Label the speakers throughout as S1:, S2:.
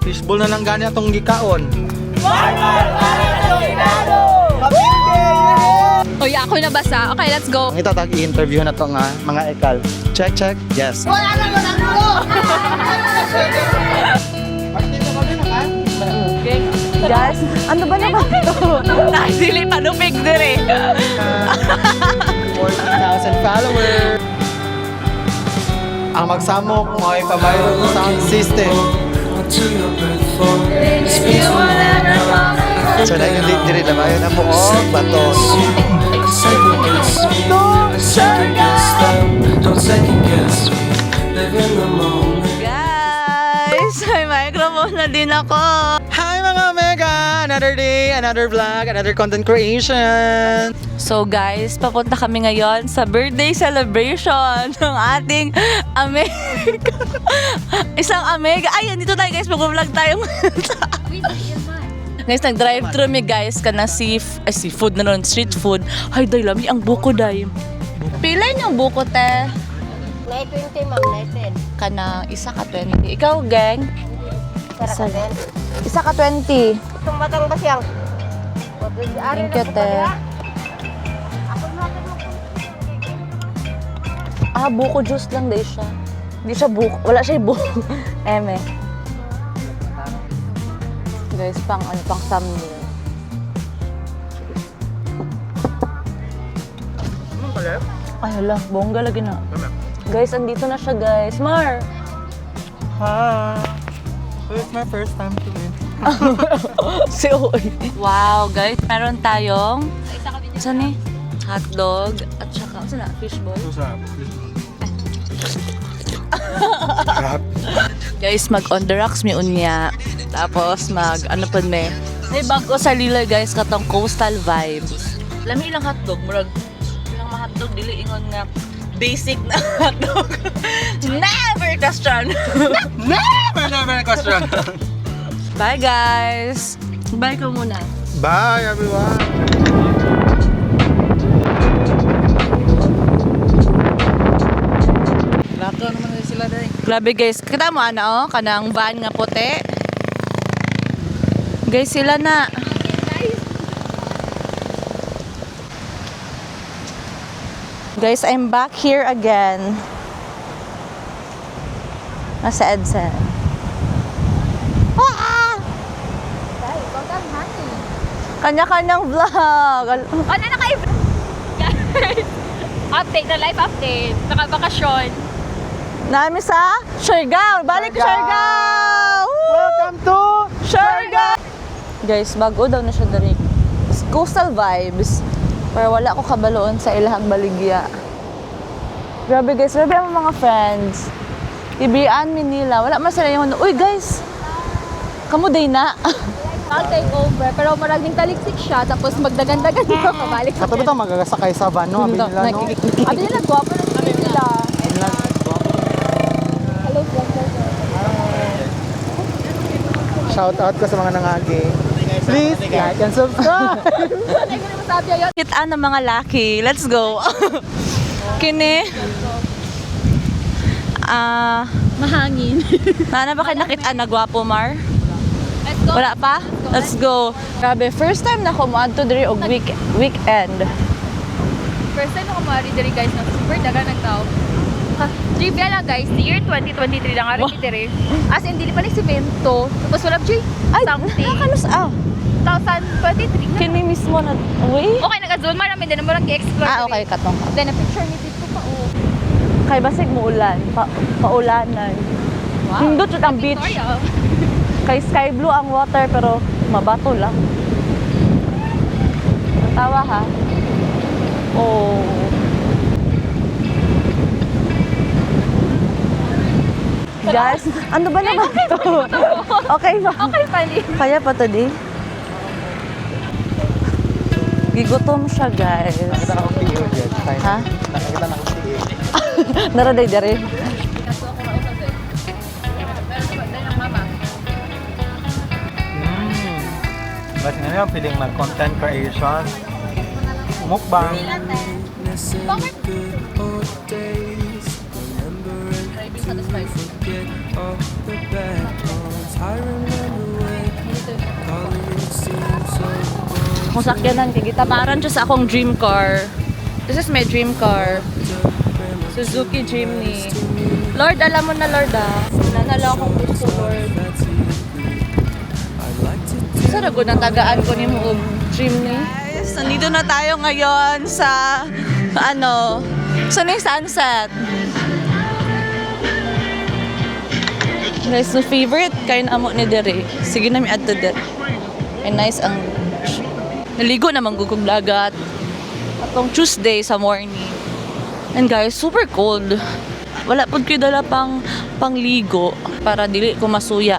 S1: Fishbowl na lang gani atong gikaon.
S2: Uy, ako nabasa. Okay, let's go.
S1: Ang itatag i-interview na to nga mga ekal. Check, check. Yes.
S3: Guys, ano ba naman ito?
S2: Nakasili pa nupig dire.
S1: 14,000 followers. Ang magsamok mo ay pabayro sound system. So na yung diri na bayo na buong bato.
S3: Guys, may microphone na din ako.
S1: Hi mga mega! Another day, another vlog, another content creation.
S3: So guys, papunta kami ngayon sa birthday celebration ng ating Amega. Isang Amega. Ayun, dito tayo guys, mag-vlog tayo. Guys, nag-drive-thru mi guys ka na seafood na nun, street food. Ay, day lami ang buko day. Pilay yung buko te.
S4: 920 ma'am, 910.
S3: Kanang isa ka 20. Ikaw, gang?
S4: Isa ka
S3: Isa ka 20.
S4: Itong batang basyang.
S3: Thank you, te. Ah, buko juice lang day siya. Hindi siya buko. Wala siya buko. Eme. Guys, pang thumbnail. Ay, hala. Bongga lagi na. Guys, andito na siya, guys. Mar!
S1: Hi! So it's my first time to meet.
S3: Si Oy. Wow, guys. Meron tayong... Saan eh? Hotdog. At saka... Saan na? Fishball. Guys, mag on the rocks mi unya. Tapos mag ano pa may. May bago sa lila guys katong coastal vibes. Lami ilang hotdog, murag ilang mga hotdog dili ingon nga basic na hotdog. Never question.
S1: Never question.
S3: Bye guys. Bye ko muna.
S1: Bye everyone. Lato naman sila day.
S3: Grabe guys, kita mo ano, kanang van nga puti. Guys, sila na. Guys, I'm back here again. Nasa Edsen. Ah! Kanya-kanyang vlog.
S2: Ano na kayo? Update na live update. Nakabakasyon.
S3: Nami sa Siargao. Balik ko Siargao!
S1: Welcome to
S3: Siargao! Guys, bago daw na siya dari. Coastal vibes. Pero wala ko kabaloon sa ilahang baligya. Grabe guys, grabe ang mga friends. Ibian mi nila. Wala man sila yung uy guys! Kamu day na.
S2: I'll take over. Pero maraming taliksik siya. Tapos magdagan-dagan dito. Kabalik
S1: Sa tabi ito magagasakay sa van, no? Abi nila, no?
S2: Abi nila, gwapo na kami nila. Hello, vlog.
S1: Shout out ko sa mga nangagi. Please like and subscribe.
S2: Ano yung masabi yun?
S3: Kitaan ng mga laki. Let's go. Kini.
S2: Mahangin.
S3: Nana ba kayo nakitaan na gwapo, Mar?
S2: Let's go.
S3: Wala pa? Let's go. Grabe, first time na ko moadto diri og weekend.
S2: First time ako maaari diri guys na super daga nagtao. Trivia lang guys, the year 2023 lang ari diri. As in dili pa ni semento. Tapos wala J.
S3: Ay,
S2: Something.
S3: nakakalus
S2: 2023 na.
S3: Kini mismo na uy.
S2: Okay, nag-zoom marami din mo lang i-explore.
S3: Ah, okay katong.
S2: Then a picture ni dito pa oh.
S3: Kay basig mo ulan, paulanan.
S2: Wow.
S3: Hindot jud ang beach.
S2: Victoria.
S3: Kay sky blue ang water pero mabato lang. Tawa ha. Oh. Guys, ano ba naman ito? Okay ba?
S2: Okay pali.
S3: Kaya pa to di? Gigutom siya guys.
S1: Nakita na akong tiyo dyan.
S3: Ha?
S1: Nakita na akong tiyo.
S3: Naraday dari.
S1: Mas nga yung feeling mag-content creation. Mukbang.
S2: Driving sa the spice.
S3: akong sakyanan kay gitamaran siya sa akong dream car. This is my dream car. Suzuki Jimny. Lord, alam mo na Lord nanala akong gusto Lord. Saragod ang tagaan ko ni mo Jimny. Guys, nandito na tayo ngayon sa sunny sunset. Guys, no favorite kain amo ni Dere. Sige na mi adto der. Ay nice ang naligo naman gugog dagat. Atong Tuesday sa morning. And guys, super cold. Wala pud koy dala pangligo para dili ko masuya.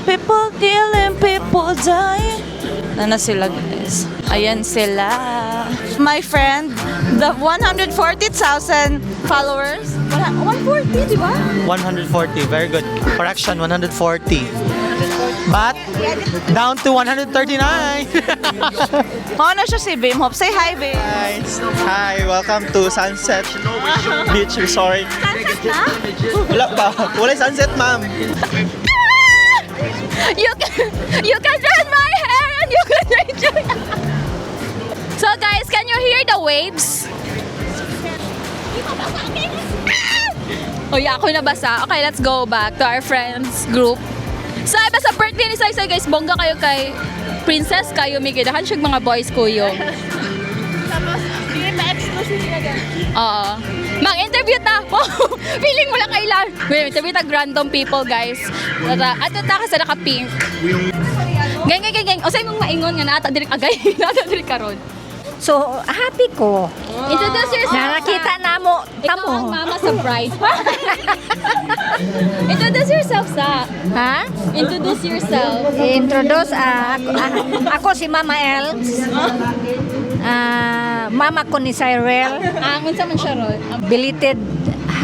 S3: People killing, people dying. Na sila guys. Ayan sila. My friend, the 140,000 followers. Wala, 140, di ba?
S1: 140, very good. Correction, 140. But, down to 139.
S3: Mao na siya si Bim Hop. Say hi, Bim.
S1: Guys, hi, welcome to Sunset Beach Resort.
S3: Sunset na?
S1: Wala pa. Wala sunset, ma'am.
S2: You can run my hair and you can enjoy. So guys, can you hear the waves? Oh yeah, ako nabasa. Okay, let's go back to our friends group. So, iba sa birthday ni Saysay guys, bongga kayo kay Princess kayo, may kidahan siyang mga boys kuyo.
S3: Tapos, hindi ma-exclusive na gan.
S2: Oo. Mang-interview ta. Feeling mo lang kailan. Interview ta random people guys. At ito ka sa naka-pink. Geng. O sa'yo mong maingon nga nata diri agay. Nata diri karon.
S4: So, happy ko.
S2: Introduce yourself.
S4: Nakakita na mo.
S2: Ikaw ang mama sa bride. Introduce yourself sa.
S4: Ha?
S2: Introduce yourself.
S4: Introduce, ako si Mama Els. Mama ko ni Cyril.
S2: Unsa man siya ron?
S4: Belated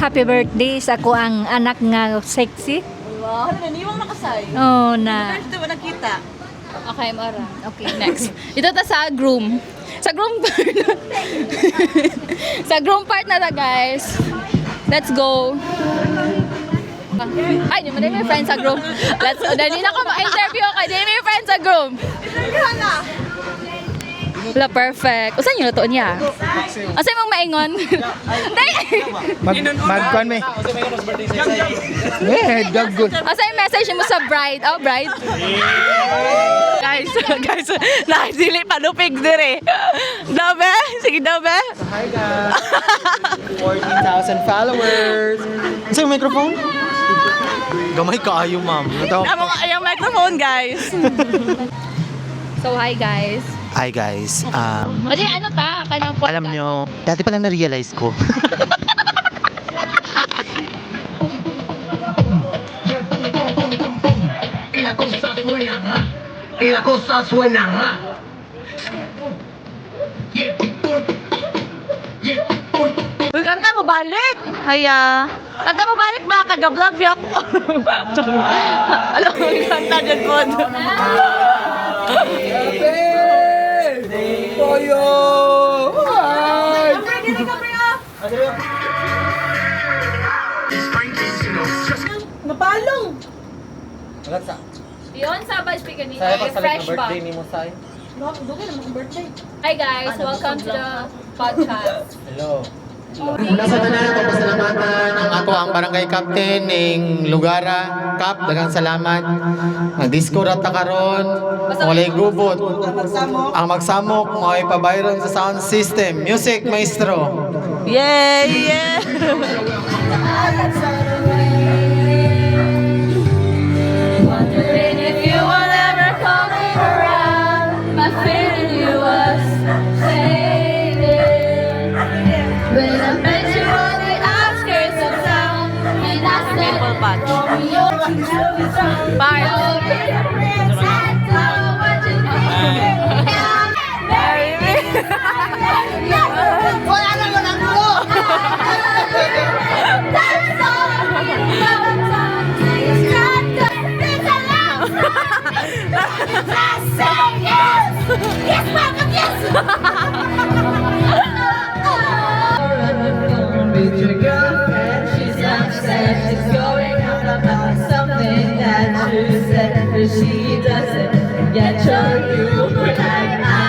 S4: happy birthday sa ko ang anak nga sexy.
S3: Wow, naniwang nakasay.
S4: Oh, na.
S3: Ito ba nakita?
S2: Okay, mara. Okay, next. Ito ta sa groom. Sa groom part na. Sa groom part na guys. Let's go. Ay, di mo na may friends sa groom. Dali na ko ma-interview ka. Di may friends sa groom. Wala, perfect. Usan yung luto niya? Usan mong maingon?
S1: Magkuhan me. Eh, dagot.
S2: Usan yung message mo sa bride? Oh, bride?
S3: Guys, nakasili palupig dire. Dabe? Sige, dabe.
S1: Hi guys. 14,000 followers. Sa microphone? Gamay kaayo, ma'am.
S3: Yung microphone, guys.
S2: So, hi guys.
S1: Hi guys.
S2: Mali, ano ta? Kanang podcast.
S1: Alam nyo, dati pa lang na-realize ko.
S5: La cosa suena.
S3: Uy, kanta mo balik. Haya. Kanta mo balik ba? Taga-vlog niya ako. Alam mo, kanta dyan po. Napalong.
S2: Yun, sabay speaker ni fresh ba? Hi guys, welcome to the podcast.
S1: Hello. Una sa tanan, pasalamatan ang ato ang barangay captain ning Lugara Cup. Daghang salamat. Nag-disco rata karon. Walay gubot. Ang magsamok mo ay pabayron sa sound system. Music maestro.
S3: Yeah, yeah.
S2: Wondering if you were ever coming around. My feeling you was fading. When I met you on the outskirts of town, and I said,
S3: Maple patch.
S2: Romeo, wala na mo lang ko. Yes, welcome, yes!
S6: With your girlfriend, she's upset. She's going on about something that you said, but she doesn't get your humor like I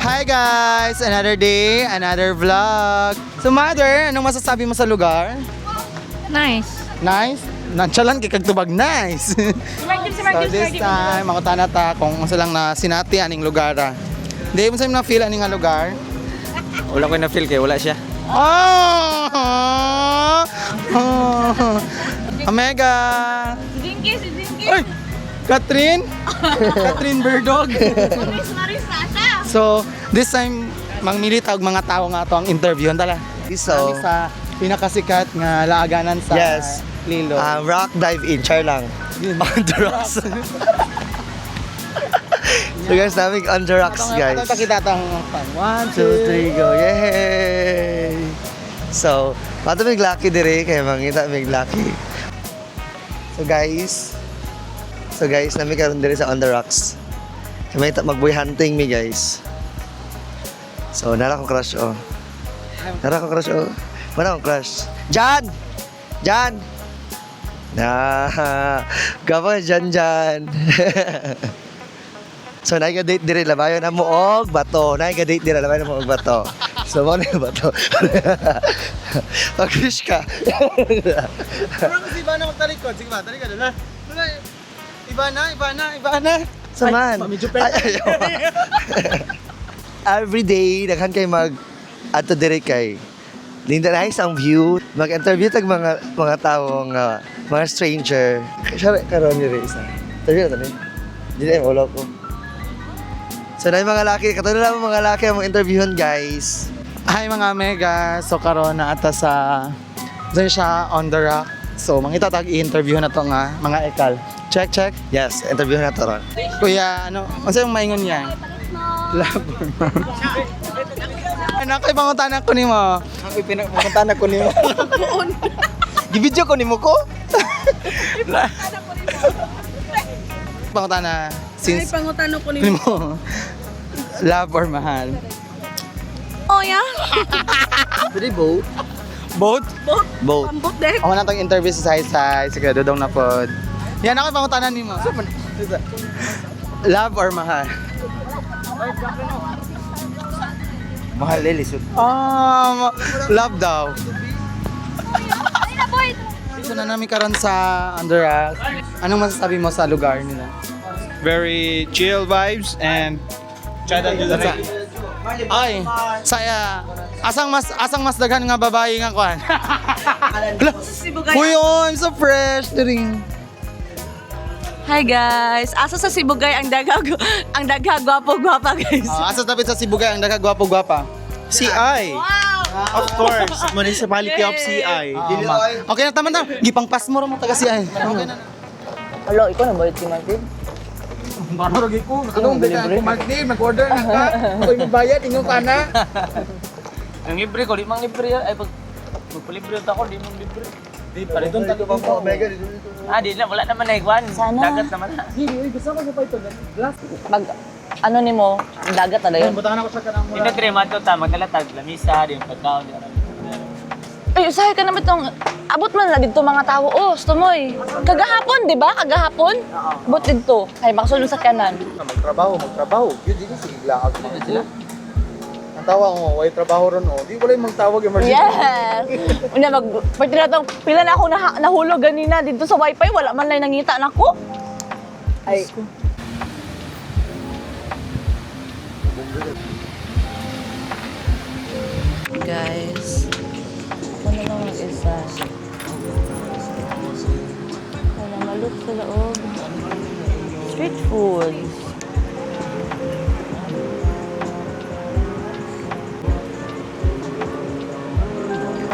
S1: Hi guys! Another day, another vlog. So mother, anong masasabi mo sa lugar?
S4: Nice.
S1: Nice? Nantsalan kay kagtubag nice. So this time, ako tanata kung unsa lang na sinati aning lugar. Hindi mo sa na feel aning nga lugar?
S7: Wala ko na feel kay wala siya.
S1: Oh! Oh! Omega! Ay! Catherine? Catherine Berdog? So, this time, mangmili tawag mga tao nga to ang interview. Dala.
S8: So,
S1: Sa pinakasikat nga laaganan sa
S8: Yes.
S1: Lilo.
S8: rock dive in, char lang. On the rocks. So guys, naming on the rocks, guys.
S1: Ito kita tang 1,
S8: 2, 3, go. Yay! So, pato may lucky dire kaya mangita may lucky. So guys, nami karon dire sa on the rocks. Kaya may magboy hunting me, guys. So, nara ko crush oh. Wala akong crush. Jan! Gapa Jan. So, naiga-date dire, labayo na mo og bato. Naiga-date dire, labayo na mo og bato. So, mo na yung bato. Pag-fish ka.
S1: Parang si Ivana magtalikod. Sige ba, talikod na. Ivana.
S8: Saman.
S1: Medyo pera.
S8: Every day, daghan kay ato dire kay linda nice ang view. Mag-interview tag mga tao nga mga stranger. Siya karon ni isa. Interview na ni. Dili wala ko. So na mga laki, katulad lang mga laki ang interviewon, guys.
S1: Hi mga mega. So karon na ata sa dyan siya on the rock. So mangita tag i-interview na to nga mga ekal. Check.
S8: Yes, interview na to ron.
S1: Kuya, unsa yung maingon niya? Labor. Ano kay pangutana ko nimo?
S7: Ako pinapangutana ko niyo.
S1: Gi-video ko nimo ko? Pangutana since
S3: pangutano ko
S1: nimo. Love or mahal?
S3: Oh, yeah?
S8: Pwede both?
S1: Both?
S8: Both.
S3: Pambot deh.
S1: Ako na tong interview sa Saysay, sige dudong na pod. Yan ako pangutana nimo. Love or mahal?
S8: Mahal lilisod.
S1: Love daw. Dito na namin karon sa Underas. Anong masasabi mo sa lugar nila?
S7: Very chill vibes and
S1: Ay, saya. Asang mas daghan nga babae nga kuan. Uy, I'm so fresh dring.
S3: Hi guys! Asa sa Sibugay ang dagha gwapo-gwapa guys.
S1: Asa tapit sa Sibugay ang daghang gwapo-gwapa.
S7: CI. Of course, Municipality of CI.
S1: Okay na taman na. Gipangpas mo ra mo taga siya. Okay na.
S3: Hello, ikaw na bayad si Martin?
S1: Baro lagi ko. Anong libre? Martin, mag-order na ka. Ako'y magbayad, inyo ka na.
S7: Ang libre ko, di mang libre yan. Ay, pag magpalibre ako, di mang libre. Di, pala doon tayo
S8: Oh, mega dito.
S7: di na, wala naman na iguan.
S3: Sana.
S7: Dagat naman na.
S3: Ano ni mo? Ang dagat na yun.
S1: Butahan ako sa kanang
S7: Hindi na trema to ta, magdalatag, lamisa, di yung pagkaon.
S3: Ay, usahay ka naman itong... Abot man na dito mga tao. Oh, Stomoy. Kagahapon, di ba? Kagahapon? Abot dito. Ay, makasulong sa kanan.
S1: Magtrabaho. Yun, di sige laag mga sila. Ang tawa mo, way trabaho ron, oh. Di wala yung magtawag emergency.
S3: Yes! Una, pwede na itong... Pila na ako nahulog ganina dito sa wifi. Wala man lang nangita na ko. Ay. Guys, ano lang ang isa? Wala malot sa loob. Street food.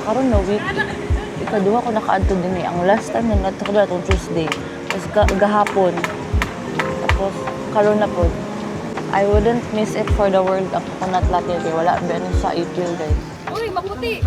S3: Karon na week. Ikaduha ko nakaadto din eh. Ang last time na nato ko itong Tuesday. Tapos gahapon. Tapos karon na po. I wouldn't miss it for the world ang coconut latte. Kaya wala ba ano sa EQ, guys.
S2: Uy, maputi.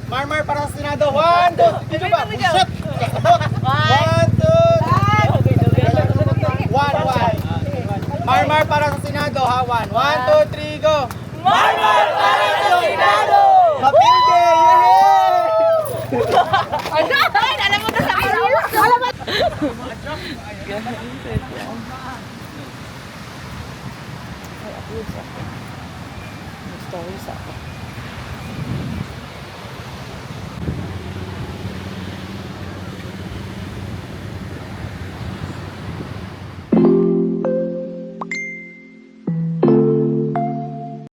S1: Marmar para sa Senado. 1, 2, dito ba? Shoot! 1, 2, 1. Marmar para sa Senado, ha? 1, 2, 3, go! Marmar para sa Senado! Kapilde!
S2: Alam mo na sa alam mo.
S3: Stories ako.